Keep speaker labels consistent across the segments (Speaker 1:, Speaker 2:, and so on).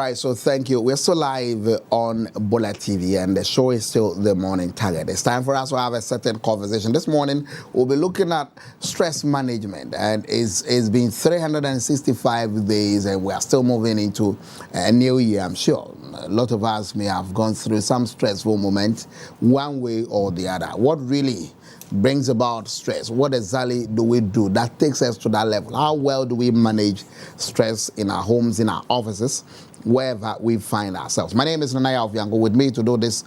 Speaker 1: right, so thank you. We're still live on Bola TV, and the show is still The Morning Target. It's time for us to have a certain conversation. This morning, we'll be looking at stress management, and it's been 365 days, and we are still moving into a new year, I'm sure. A lot of us may have gone through some stressful moments, one way or the other. What really brings about stress? What exactly do we do that takes us to that level? How well do we manage stress in our homes, in our offices, wherever we find ourselves? My name is Nanaya Ofiango. With me to do this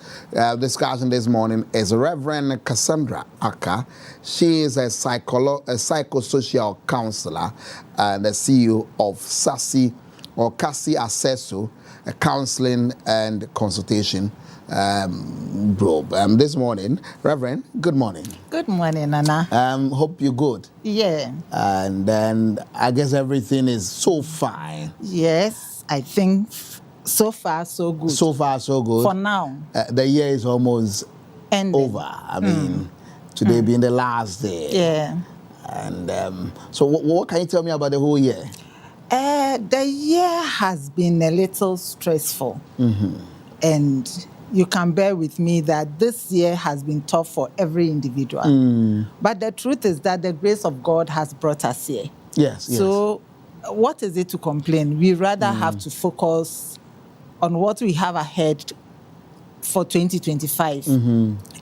Speaker 1: discussion this morning is Reverend Cassandra Aka. She is a psychosocial counselor and the CEO of SASI or Kasi Asesu, a counseling and consultation group. This morning, Reverend, good morning.
Speaker 2: Good morning, Nana.
Speaker 1: Hope you're good.
Speaker 2: Yeah.
Speaker 1: And then I guess everything is so fine.
Speaker 2: Yes, I think so far so good.
Speaker 1: So far so good.
Speaker 2: For now.
Speaker 1: The year is almost
Speaker 2: Ending.
Speaker 1: over. I mean, today being the last day.
Speaker 2: Yeah.
Speaker 1: And so what can you tell me about the whole year?
Speaker 2: The year has been a little stressful. And you can bear with me that this year has been tough for every individual. But the truth is that the grace of God has brought us here.
Speaker 1: Yes.
Speaker 2: So what is it to complain? We rather have to focus on what we have ahead for 2025.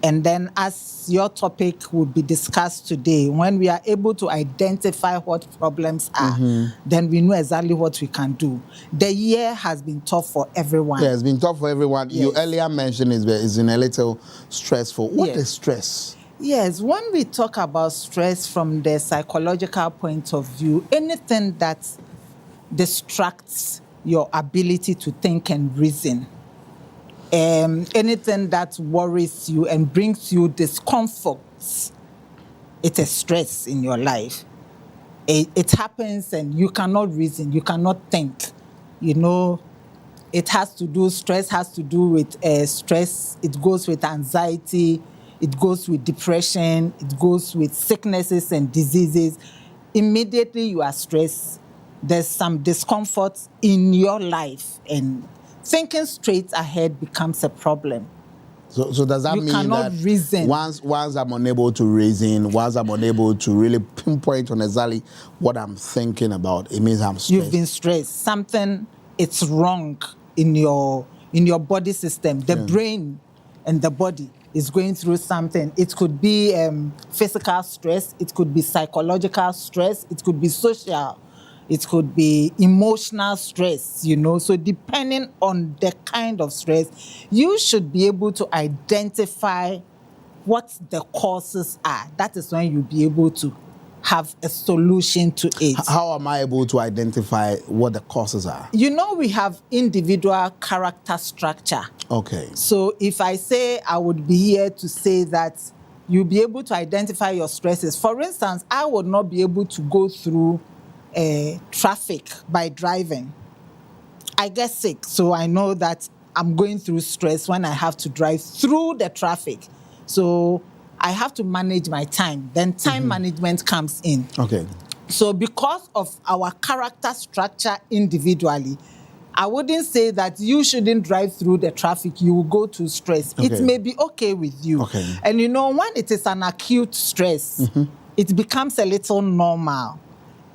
Speaker 2: And then as your topic would be discussed today, when we are able to identify what problems are, then we know exactly what we can do. The year has been tough for everyone.
Speaker 1: Yeah, it's been tough for everyone.
Speaker 2: Yes.
Speaker 1: You earlier mentioned it's been a little stressful. What is stress?
Speaker 2: Yes, when we talk about stress from the psychological point of view, anything that distracts your ability to think and reason, anything that worries you and brings you discomfort, it's a stress in your life. It happens and you cannot reason, you cannot think. You know, stress has to do with stress. It goes with anxiety, it goes with depression, it goes with sicknesses and diseases. Immediately you are stressed, there's some discomfort in your life, and thinking straight ahead becomes a problem.
Speaker 1: So does that mean that
Speaker 2: reason.
Speaker 1: Once I'm unable to reason, once I'm unable to really pinpoint on exactly what I'm thinking about, it means I'm stressed?
Speaker 2: You've been stressed. Something is wrong in your body system. The brain and the body is going through something. It could be physical stress, it could be psychological stress, it could be social, it could be emotional stress, you know. So depending on the kind of stress, you should be able to identify what the causes are. That is when you'll be able to have a solution to it.
Speaker 1: How am I able to identify what the causes are?
Speaker 2: You know, we have individual character structure.
Speaker 1: Okay.
Speaker 2: So if I say I would be here to say that you'll be able to identify your stresses. For instance, I would not be able to go through traffic by driving. I get sick, so I know that I'm going through stress when I have to drive through the traffic. So I have to manage my time. Then time management comes in.
Speaker 1: Okay.
Speaker 2: So because of our character structure individually, I wouldn't say that you shouldn't drive through the traffic, you will go to stress.
Speaker 1: Okay.
Speaker 2: It may be okay with you.
Speaker 1: Okay.
Speaker 2: And you know, when it is an acute stress, it becomes a little normal.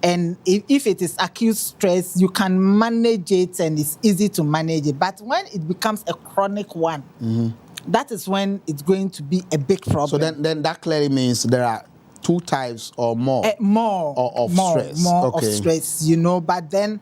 Speaker 2: And if it is acute stress, you can manage it and it's easy to manage it. But when it becomes a chronic one, that is when it's going to be a big problem.
Speaker 1: So then that clearly means there are two types or more. Of stress.
Speaker 2: More of stress, you know. But then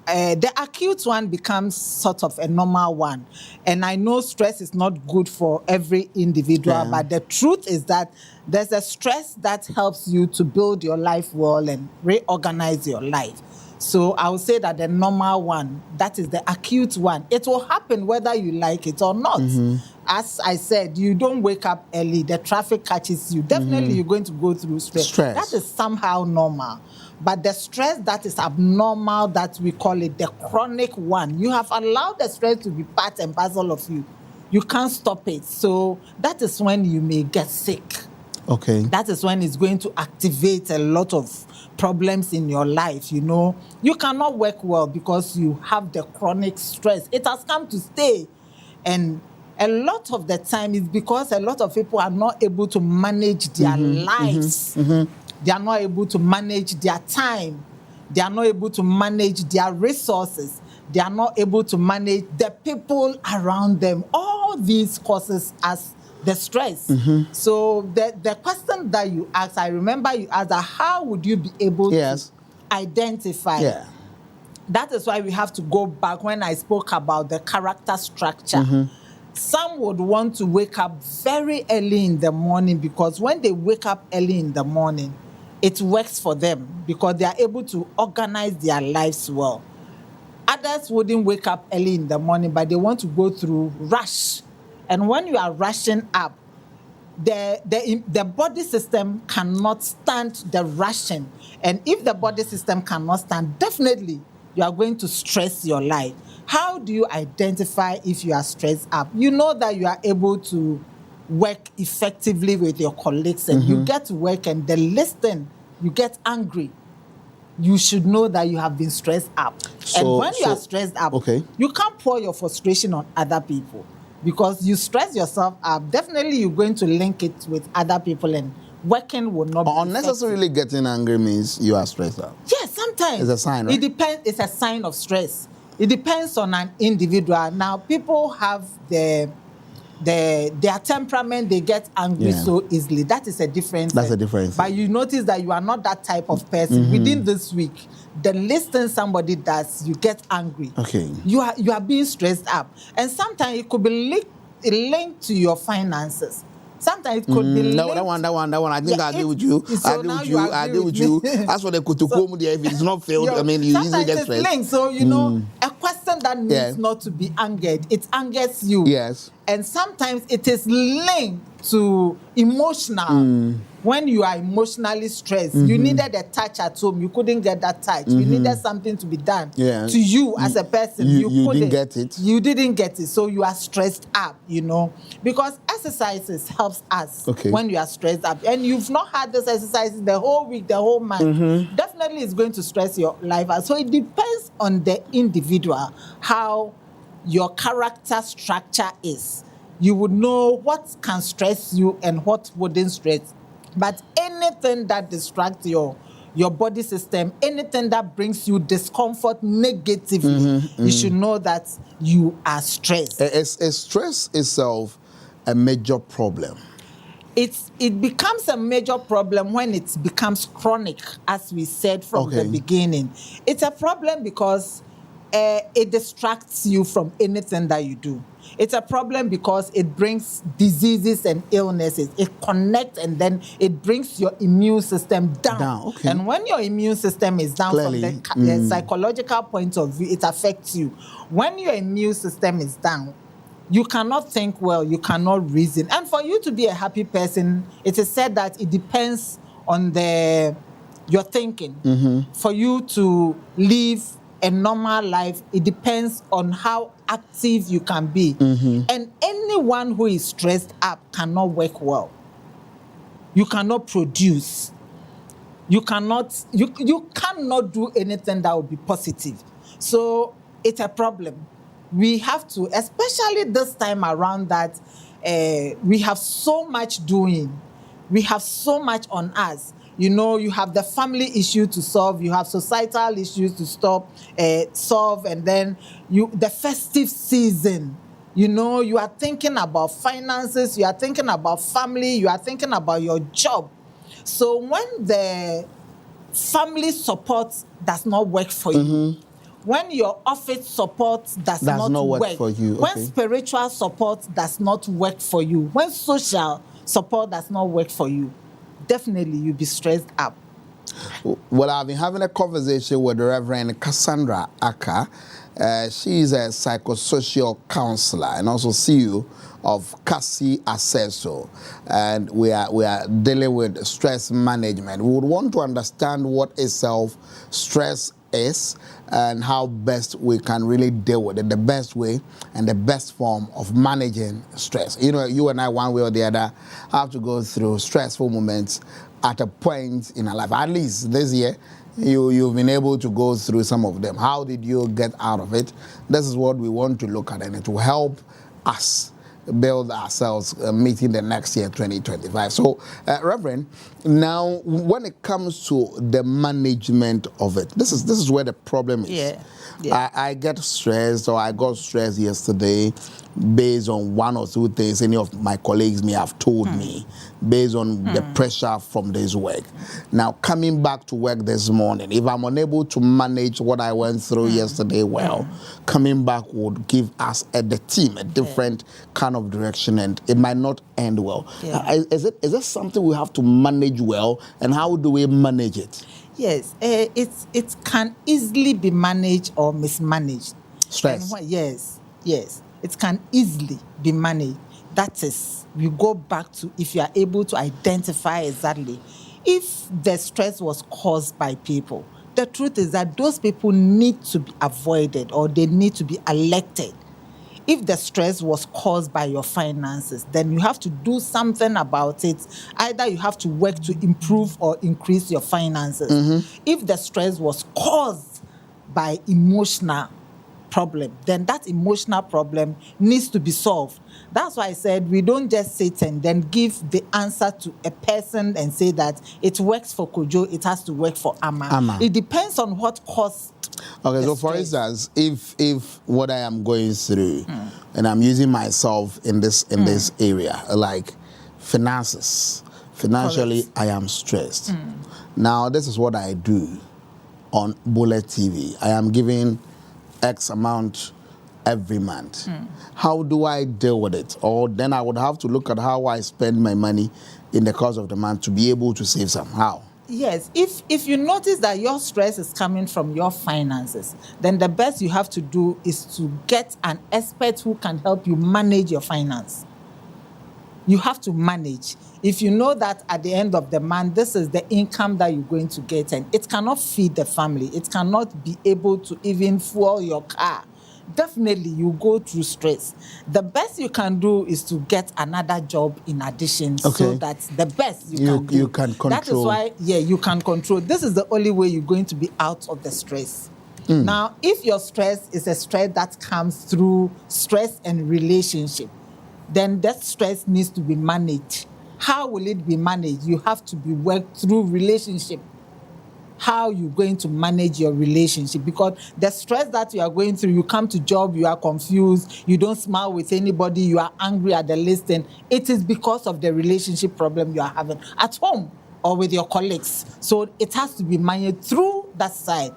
Speaker 2: the acute one becomes sort of a normal one. And I know stress is not good for every individual, but the truth is that there's a stress that helps you to build your life well and reorganize your life. So I would say that the normal one, that is the acute one. It will happen whether you like it or not. As I said, you don't wake up early, the traffic catches you. Definitely you're going to go through stress. That is somehow normal. But the stress that is abnormal, that we call it the chronic one, you have allowed the stress to be part and parcel of you. You can't stop it. So that is when you may get sick.
Speaker 1: Okay.
Speaker 2: That is when it's going to activate a lot of problems in your life. You cannot work well because you have the chronic stress. It has come to stay. And a lot of the time is because a lot of people are not able to manage their lives. They are not able to manage their time. They are not able to manage their resources. They are not able to manage the people around them. All these causes us the stress. So the question that you asked, I remember you asked, how would you be able to identify?
Speaker 1: Yeah.
Speaker 2: That is why we have to go back when I spoke about the character structure. Some would want to wake up very early in the morning because when they wake up early in the morning, it works for them because they are able to organize their lives well. Others wouldn't wake up early in the morning, but they want to go through rush. And when you are rushing up, the body system cannot stand the rushing. And if the body system cannot stand, definitely you are going to stress your life. How do you identify if you are stressed up? You know that you are able to work effectively with your colleagues and you get to work and they listen, you get angry. You should know that you have been stressed up. And when you are stressed up, you can't pour your frustration on other people. Because you stress yourself up, definitely you're going to link it with other people and working will not be
Speaker 1: unnecessarily effective. Getting angry means you are stressed out.
Speaker 2: Yes, sometimes.
Speaker 1: It's a sign, right?
Speaker 2: It depends. It's a sign of stress. It depends on an individual. Now, people have their temperament, they get angry so easily. That is a difference.
Speaker 1: That's a difference.
Speaker 2: But you notice that you are not that type of person. Within this week, the least thing somebody does, you get angry.
Speaker 1: Okay.
Speaker 2: You are being stressed up. And sometimes it could be linked to your finances. Sometimes it could be linked.
Speaker 1: No, that one. I think I agree with you. I agree with you. As for the kutukomu there, if it's not filled, I mean, you easily get stressed.
Speaker 2: Linked. So, a question that needs not to be angered, it angers you.
Speaker 1: Yes.
Speaker 2: And sometimes it is linked to emotional. When you are emotionally stressed, you needed a touch at home. You couldn't get that touch. You needed something to be done to you as a person.
Speaker 1: You didn't get it.
Speaker 2: You didn't get it. So you are stressed up, Because exercises helps us when you are stressed up. And you've not had this exercises the whole week, the whole month. Definitely it's going to stress your life out. So it depends on the individual, how your character structure is. You would know what can stress you and what wouldn't stress. But anything that distracts your body system, anything that brings you discomfort negatively, you should know that you are stressed.
Speaker 1: Is stress itself a major problem?
Speaker 2: It becomes a major problem when it becomes chronic, as we said from the beginning. It's a problem because it distracts you from anything that you do. It's a problem because it brings diseases and illnesses. It connects and then it brings your immune system down. And when your immune system is down from the psychological point of view, it affects you. When your immune system is down, you cannot think well, you cannot reason. And for you to be a happy person, it is said that it depends on your thinking. For you to live a normal life, it depends on how active you can be. And anyone who is stressed up cannot work well. You cannot produce. You cannot do anything that will be positive. So it's a problem. We have to, especially this time around that we have so much doing. We have so much on us. You have the family issue to solve, you have societal issues to solve, and then the festive season. You are thinking about finances, you are thinking about family, you are thinking about your job. So when the family support does not work for you, when your office support does not work
Speaker 1: for you,
Speaker 2: when spiritual support does not work for you, when social support does not work for you, definitely you'll be stressed up.
Speaker 1: Well, I've been having a conversation with the Reverend Cassandra Aka. She's a psychosocial counselor and also CEO of Cassie Acesso. And we are dealing with stress management. We would want to understand what itself stress is and how best we can really deal with it, the best way and the best form of managing stress. You know, you and I, one way or the other, have to go through stressful moments at a point in our life. At least this year, you've been able to go through some of them. How did you get out of it? This is what we want to look at, and it will help us build ourselves meeting the next year, 2025. So, Reverend, now when it comes to the management of it, this is where the problem is.
Speaker 2: Yeah.
Speaker 1: I get stressed, or I got stressed yesterday based on one or two things any of my colleagues may have told me, based on the pressure from this work. Now, coming back to work this morning, if I'm unable to manage what I went through yesterday well, coming back would give us, the team, a different kind of direction, and it might not end well. Is it something we have to manage well, and how do we manage it?
Speaker 2: Yes, it can easily be managed or mismanaged.
Speaker 1: Stress.
Speaker 2: Yes, it can easily be managed. That is, we go back to if you are able to identify exactly if the stress was caused by people. The truth is that those people need to be avoided, or they need to be alerted. If the stress was caused by your finances, then you have to do something about it. Either you have to work to improve or increase your finances. If the stress was caused by emotional problem, then that emotional problem needs to be solved. That's why I said we don't just sit and then give the answer to a person and say that it works for Kojo, it has to work for Ama. It depends on what caused.
Speaker 1: Okay, so for instance, if what I am going through, and I'm using myself in this area, like finances, financially, I am stressed. Now, this is what I do on Bullet TV. I am giving X amount every month. How do I deal with it? Or then I would have to look at how I spend my money in the course of the month to be able to save somehow.
Speaker 2: Yes, if you notice that your stress is coming from your finances, then the best you have to do is to get an expert who can help you manage your finance. You have to manage. If you know that at the end of the month, this is the income that you're going to get, and it cannot feed the family, it cannot be able to even fuel your car, definitely you go through stress. The best you can do is to get another job in addition, so that's the best you can do.
Speaker 1: You can control.
Speaker 2: That is why, you can control. This is the only way you're going to be out of the stress. Now, if your stress is a stress that comes through stress and relationship, then that stress needs to be managed. How will it be managed? You have to be worked through relationship. How you're going to manage your relationship, because the stress that you are going through, you come to job, you are confused, you don't smile with anybody, you are angry at the listing. It is because of the relationship problem you are having at home or with your colleagues. So it has to be managed through that side.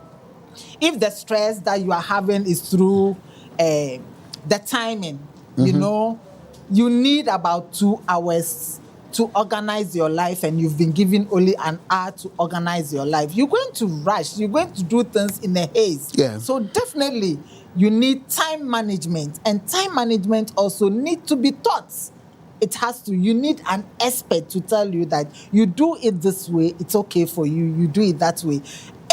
Speaker 2: If the stress that you are having is through the timing, you know, you need about 2 hours to organize your life, and you've been given only an hour to organize your life. You're going to rush. You're going to do things in a haste. So definitely, you need time management, and time management also needs to be taught. You need an expert to tell you that you do it this way, it's okay for you, you do it that way.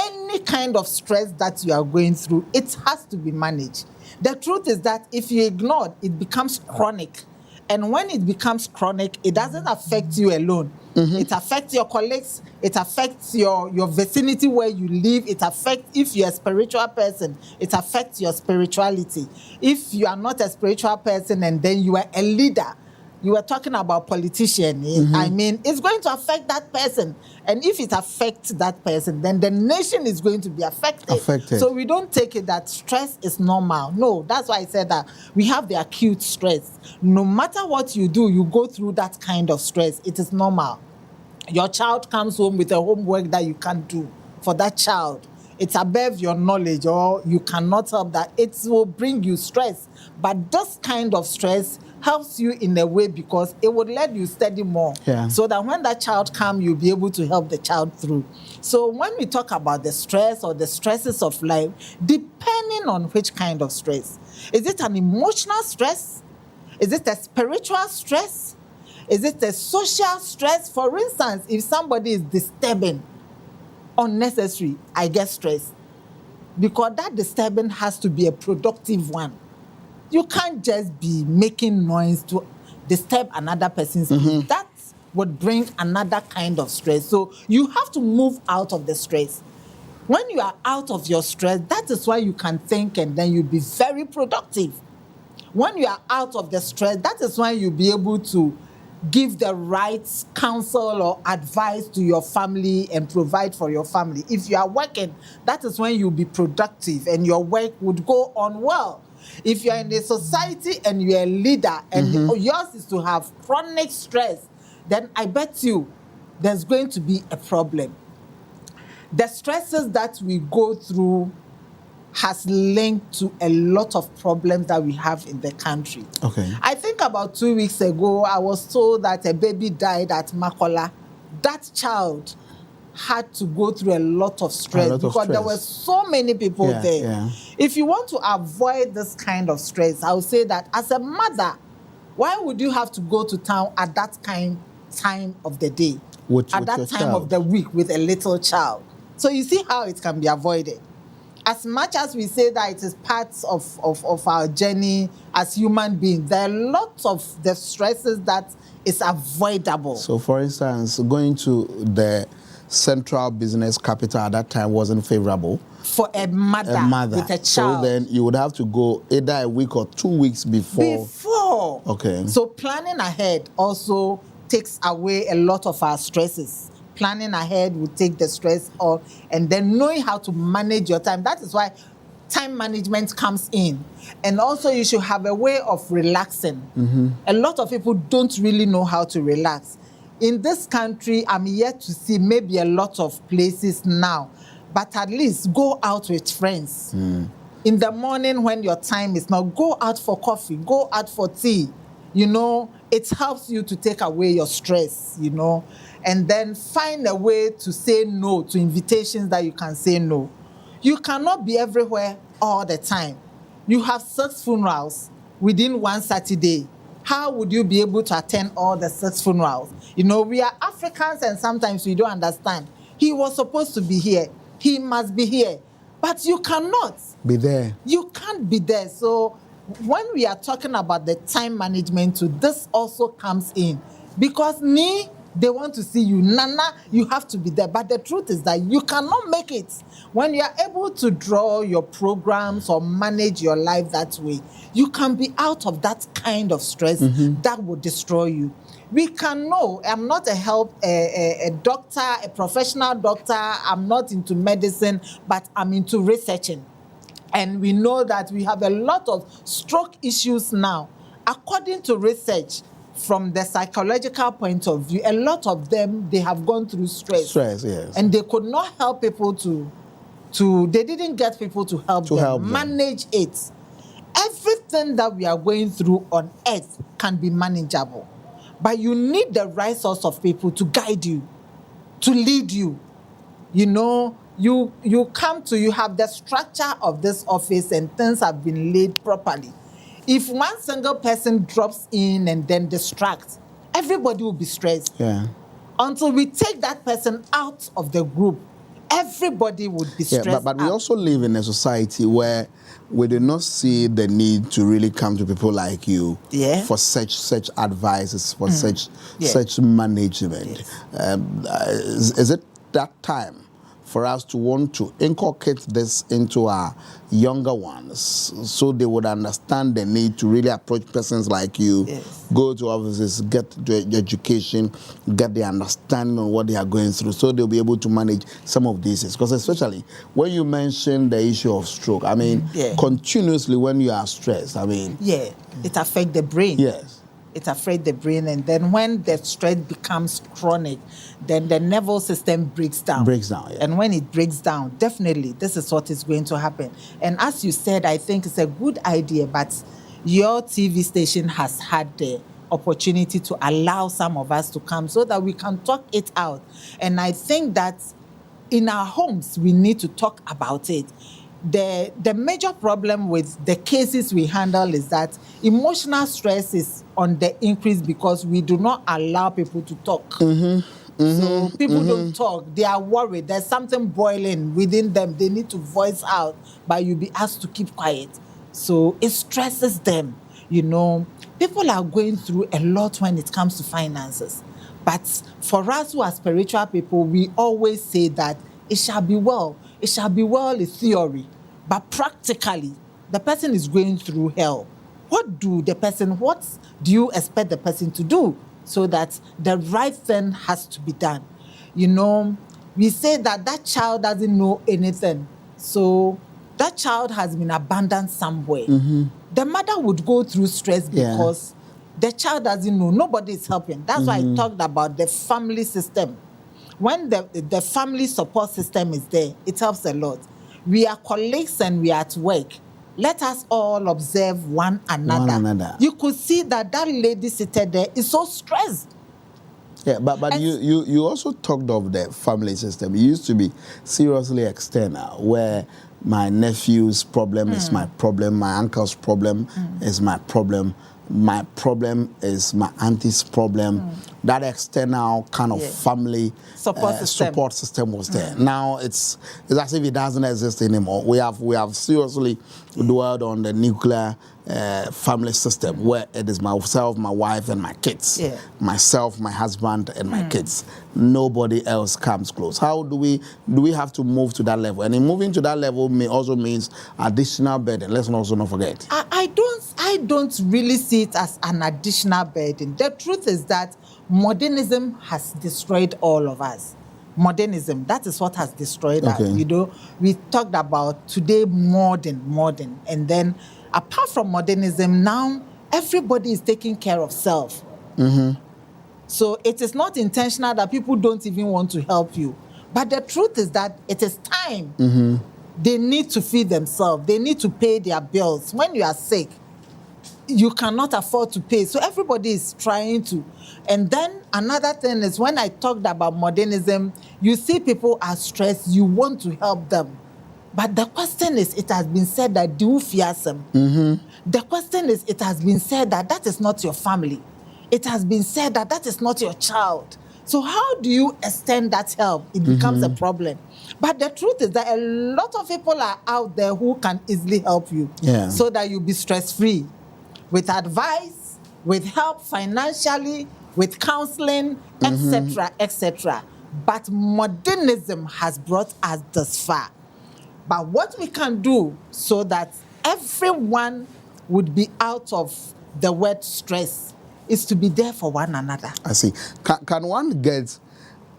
Speaker 2: Any kind of stress that you are going through, it has to be managed. The truth is that if you ignore it, it becomes chronic. And when it becomes chronic, it doesn't affect you alone. It affects your colleagues. It affects your vicinity where you live. It affects, if you're a spiritual person, it affects your spirituality. If you are not a spiritual person and then you are a leader, you were talking about politician. I mean, it's going to affect that person. And if it affects that person, then the nation is going to be affected. So we don't take it that stress is normal. No, that's why I said that we have the acute stress. No matter what you do, you go through that kind of stress. It is normal. Your child comes home with a homework that you can't do for that child. It's above your knowledge, or you cannot help that. It will bring you stress. But this kind of stress helps you in a way, because it would let you study more. So that when that child comes, you'll be able to help the child through. So when we talk about the stress or the stresses of life, depending on which kind of stress, is it an emotional stress? Is it a spiritual stress? Is it a social stress? For instance, if somebody is disturbing, unnecessary, I get stressed. because that disturbance has to be a productive one. You can't just be making noise to disturb another person's peace. That would bring another kind of stress. So you have to move out of the stress. When you are out of your stress, that is why you can think and then you'll be very productive. When you are out of the stress, that is why you'll be able to give the right counsel or advice to your family and provide for your family. If you are working, that is when you'll be productive and your work would go on well. If you're in a society and you're a leader and yours is to have chronic stress, then I bet you there's going to be a problem. The stresses that we go through has linked to a lot of problems that we have in the country.
Speaker 1: Okay.
Speaker 2: I think about 2 weeks ago, I was told that a baby died at Makola. That child had to go through a lot of stress because there were so many people there.
Speaker 1: Yeah.
Speaker 2: If you want to avoid this kind of stress, I would say that as a mother, why would you have to go to town at that time of the day, at that time of the week with a little child? So you see how it can be avoided. As much as we say that it is part of our journey as human beings, there are lots of the stresses that is avoidable.
Speaker 1: So, for instance, going to the central business capital at that time wasn't favorable
Speaker 2: for a mother with a child.
Speaker 1: So then you would have to go either a week or 2 weeks before. Okay.
Speaker 2: So planning ahead also takes away a lot of our stresses. Planning ahead will take the stress off, and then knowing how to manage your time. That is why time management comes in. And also you should have a way of relaxing. A lot of people don't really know how to relax. In this country, I'm yet to see maybe a lot of places now, but at least go out with friends. In the morning when your time is now, go out for coffee, go out for tea. You know, it helps you to take away your stress, you know, and then find a way to say no to invitations that you can say no. You cannot be everywhere all the time. You have 6 funerals within one Saturday. How would you be able to attend all the 6 funerals? You know, we are Africans and sometimes we don't understand. He was supposed to be here. He must be here. But you cannot
Speaker 1: be there.
Speaker 2: You can't be there. So when we are talking about the time management too, this also comes in. Because they want to see you. Nana, you have to be there. But the truth is that you cannot make it. When you are able to draw your programs or manage your life that way, you can be out of that kind of stress that will destroy you. We can know. I'm not a doctor, a professional doctor. I'm not into medicine, but I'm into researching. And we know that we have a lot of stroke issues now. According to research, from the psychological point of view, a lot of them, they have gone through stress.
Speaker 1: Stress, yes.
Speaker 2: And they could not help people they didn't get people to help them manage it. Everything that we are going through on earth can be manageable. But you need the right source of people to guide you, to lead you. You know, you have the structure of this office and things have been laid properly. If one single person drops in and then distracts, everybody will be stressed.
Speaker 1: Yeah.
Speaker 2: Until we take that person out of the group, everybody would be stressed.
Speaker 1: Yeah, but we also live in a society where we do not see the need to really come to people like you for such advices, for such management.
Speaker 2: Yes.
Speaker 1: Is it that time for us to want to inculcate this into our younger ones so they would understand the need to really approach persons like you, go to offices, get the education, get the understanding of what they are going through so they'll be able to manage some of these things? Because especially when you mention the issue of stroke, I mean, continuously when you are stressed, I mean...
Speaker 2: Yeah, it affects the brain.
Speaker 1: Yes.
Speaker 2: It affects the brain, and then when the stress becomes chronic, then the nervous system breaks down. And when it breaks down, definitely this is what is going to happen. And as you said, I think it's a good idea, but your TV station has had the opportunity to allow some of us to come so that we can talk it out. And I think that in our homes, we need to talk about it. The major problem with the cases we handle is that emotional stress is on the increase because we do not allow people to talk. So people don't talk. They are worried. There's something boiling within them. They need to voice out, but you'll be asked to keep quiet. So it stresses them. People are going through a lot when it comes to finances. But for us who are spiritual people, we always say that it shall be well. It shall be well is theory. But practically, the person is going through hell. What do you expect the person to do so that the right thing has to be done? We say that child doesn't know anything. So that child has been abandoned somewhere. The mother would go through stress because the child doesn't know. Nobody is helping. That's why I talked about the family system. When the family support system is there, it helps a lot. We are colleagues and we are at work. Let us all observe one another. You could see that lady seated there is so stressed.
Speaker 1: Yeah, but you also talked of the family system. It used to be seriously external, where my nephew's problem is my problem, my uncle's problem is my problem is my auntie's problem. That external kind of family support system was there. Now it's as if it doesn't exist anymore. We have seriously dwelled on the nuclear family system, where it is myself, my wife, and my kids. Myself, my husband, and my kids. Nobody else comes close. How do we have to move to that level? And in moving to that level also means additional burden. Let's also not forget.
Speaker 2: I don't really see it as an additional burden. The truth is that modernism has destroyed all of us. Modernism, that is what has destroyed us. We talked about today modern, and then apart from modernism, now everybody is taking care of self. So it is not intentional that people don't even want to help you. But the truth is that it is time. They need to feed themselves. They need to pay their bills. When you are sick, you cannot afford to pay. So everybody is trying to. And then another thing is, when I talked about modernism, you see people are stressed, you want to help them. But the question is, it has been said that do fear them. The question is, it has been said that is not your family. It has been said that is not your child. So how do you extend that help? It becomes a problem. But the truth is that a lot of people are out there who can easily help you so that you'll be stress-free. With advice, with help financially, with counseling, etc., etc. But modernism has brought us this far. But what we can do so that everyone would be out of the word stress is to be there for one another.
Speaker 1: I see. Can one get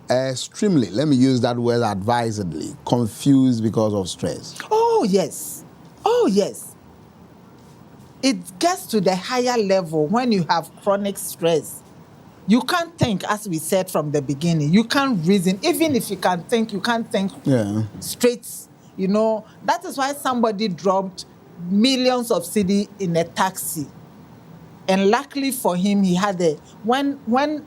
Speaker 1: extremely, let me use that word advisedly, confused because of stress?
Speaker 2: Oh, yes. It gets to the higher level when you have chronic stress. You can't think, as we said from the beginning. You can't reason. Even if you can think, you can't think straight. That is why somebody dropped millions of cedi in a taxi. And luckily for him, he had when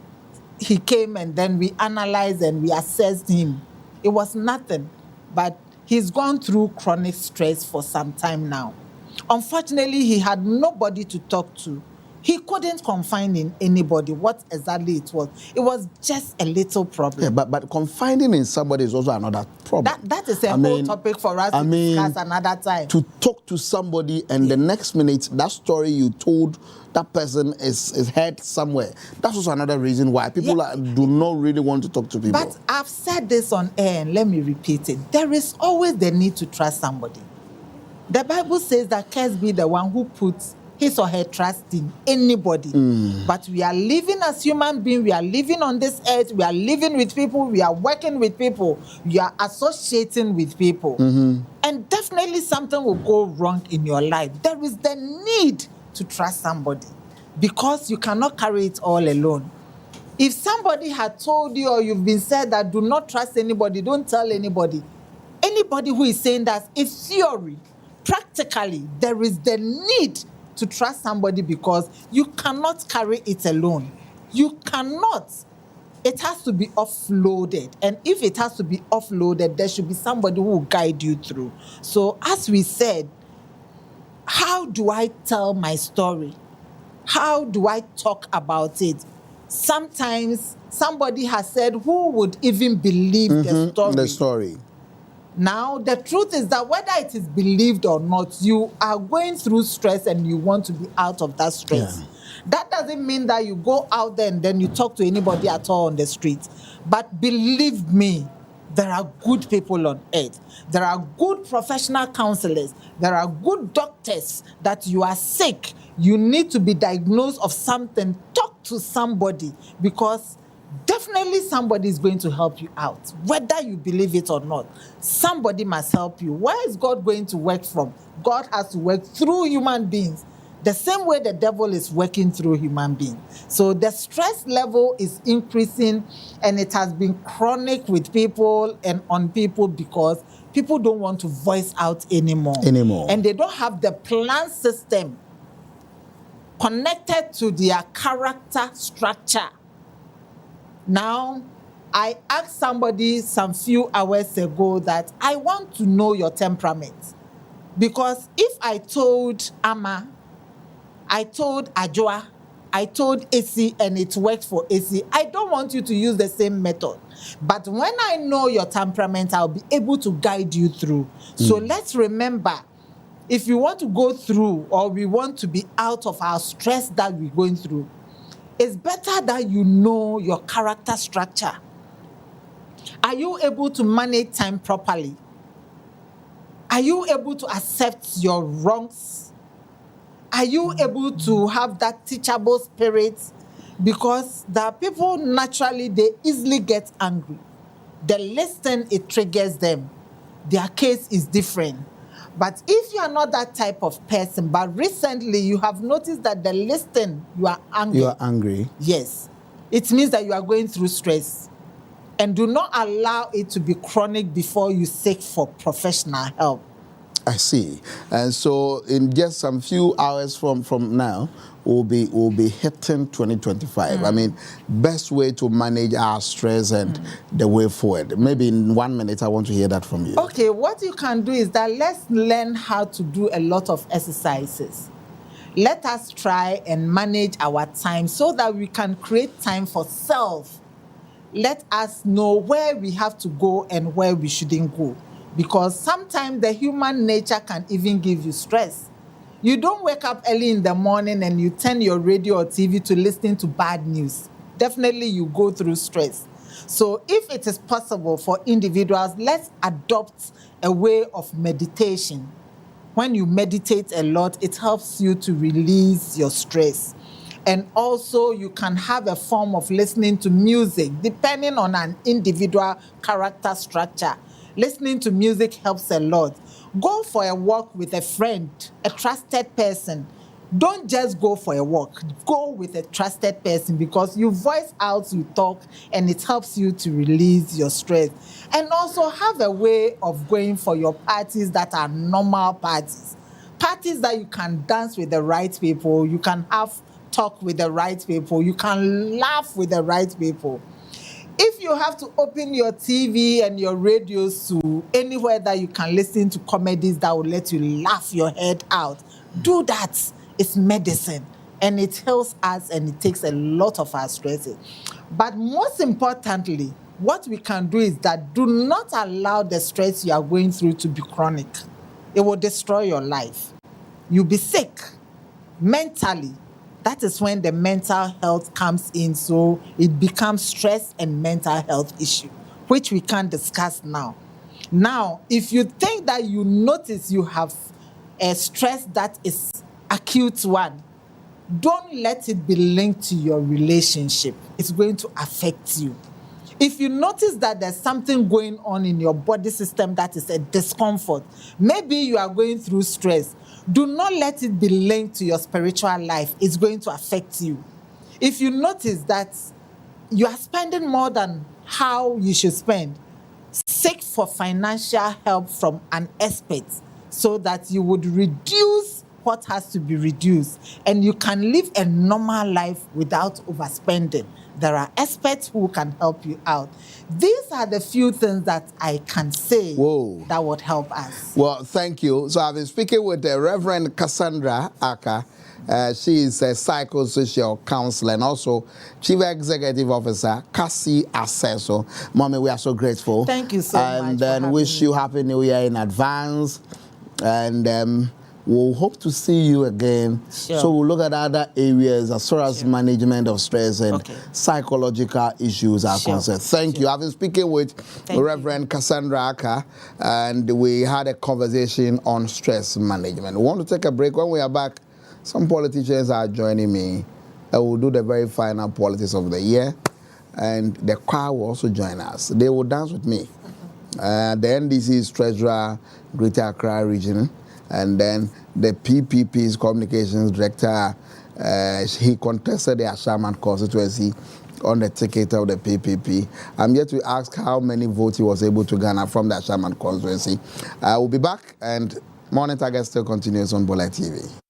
Speaker 2: he came and then we analyzed and we assessed him, it was nothing. But he's gone through chronic stress for some time now. Unfortunately, he had nobody to talk to. He couldn't confide in anybody what exactly it was. It was just a little problem.
Speaker 1: Yeah, but confiding in somebody is also another problem.
Speaker 2: That is a whole topic for us to discuss another time.
Speaker 1: To talk to somebody and the next minute, that story you told, that person is heard somewhere. That's also another reason why people do not really want to talk to people.
Speaker 2: But I've said this on air and let me repeat it. There is always the need to trust somebody. The Bible says that cursed be the one who puts his or her trust in anybody. But we are living as human beings. We are living on this earth. We are living with people. We are working with people. We are associating with people. And definitely something will go wrong in your life. There is the need to trust somebody because you cannot carry it all alone. If somebody had told you or you've been said that do not trust anybody, don't tell anybody. Anybody who is saying that is theory. Practically, there is the need to trust somebody because you cannot carry it alone. You cannot. It has to be offloaded. And if it has to be offloaded, there should be somebody who will guide you through. So as we said, how do I tell my story? How do I talk about it? sometimes somebody has said, who would even believe the story?
Speaker 1: The story.
Speaker 2: Now, the truth is that whether it is believed or not, you are going through stress and you want to be out of that stress.
Speaker 1: Yeah.
Speaker 2: That doesn't mean that you go out there and then you talk to anybody at all on the street. But believe me, there are good people on earth. There are good professional counselors. There are good doctors that you are sick. You need to be diagnosed of something. Talk to somebody, because definitely somebody is going to help you out. Whether you believe it or not, somebody must help you. Where is God going to work from? God has to work through human beings, the same way the devil is working through human beings. So the stress level is increasing, and it has been chronic with people and on people because people don't want to voice out anymore. And they don't have the plan system connected to their character structure. Now, I asked somebody some few hours ago that I want to know your temperament. Because if I told Ama, I told Ajua, I told AC, and it worked for AC, I don't want you to use the same method. But when I know your temperament, I'll be able to guide you through. So let's remember, if you want to go through, or we want to be out of our stress that we're going through, it's better that you know your character structure. Are you able to manage time properly? Are you able to accept your wrongs? Are you able to have that teachable spirit? Because there are people, naturally, they easily get angry. The listen, it triggers them. Their case is different. But if you are not that type of person, but recently you have noticed that the listen, you are angry.
Speaker 1: You are angry.
Speaker 2: Yes. It means that you are going through stress. And do not allow it to be chronic before you seek for professional help.
Speaker 1: I see. And so in just some few hours from now, we'll be hitting 2025. I mean, best way to manage our stress and the way forward. Maybe in 1 minute, I want to hear that from you.
Speaker 2: Okay, what you can do is that let's learn how to do a lot of exercises. Let us try and manage our time so that we can create time for self. Let us know where we have to go and where we shouldn't go. Because sometimes the human nature can even give you stress. You don't wake up early in the morning and you turn your radio or TV to listen to bad news. Definitely you go through stress. So if it is possible for individuals, let's adopt a way of meditation. When you meditate a lot, it helps you to release your stress. And also you can have a form of listening to music, depending on an individual character structure. Listening to music helps a lot. Go for a walk with a friend, a trusted person. Don't just go for a walk. Go with a trusted person, because you voice out, you talk, and it helps you to release your stress. And also have a way of going for your parties that are normal parties. Parties that you can dance with the right people, you can have talk with the right people, you can laugh with the right people. If you have to open your TV and your radios to anywhere that you can listen to comedies that will let you laugh your head out, do that. It's medicine, and it heals us, and it takes a lot of our stresses. But most importantly, what we can do is that do not allow the stress you are going through to be chronic. It will destroy your life. You'll be sick mentally. That is when the mental health comes in, so it becomes stress and mental health issue, which we can't discuss now. Now, if you think that you notice you have a stress that is acute one, don't let it be linked to your relationship. It's going to affect you. If you notice that there's something going on in your body system that is a discomfort, maybe you are going through stress, do not let it be linked to your spiritual life. It's going to affect you. If you notice that you are spending more than how you should spend, seek for financial help from an expert so that you would reduce what has to be reduced and you can live a normal life without overspending. There are experts who can help you out. These are the few things that I can say that would help us.
Speaker 1: Well, thank you. So I've been speaking with the Reverend Cassandra Aka, She is a psychosocial counselor and also Chief Executive Officer, Cassie Acesso. Mommy, we are so grateful.
Speaker 2: Thank you so much.
Speaker 1: And then wish you Happy New Year in advance. And we'll hope to see you again.
Speaker 2: Sure.
Speaker 1: So we'll look at other areas as far as management of stress and psychological issues are concerned. Thank you. I've been speaking with Reverend Cassandra Aka, and we had a conversation on stress management. We want to take a break. When we are back, some politicians are joining me. We'll do the very final politics of the year, and the choir will also join us. They will dance with me. The NDC's treasurer, Greater Accra region, and then the PPP's communications director, he contested the Ashaman constituency on the ticket of the PPP. I'm yet to ask how many votes he was able to garner from the Ashaman constituency. We'll be back, and Morning Target still continues on Bola TV.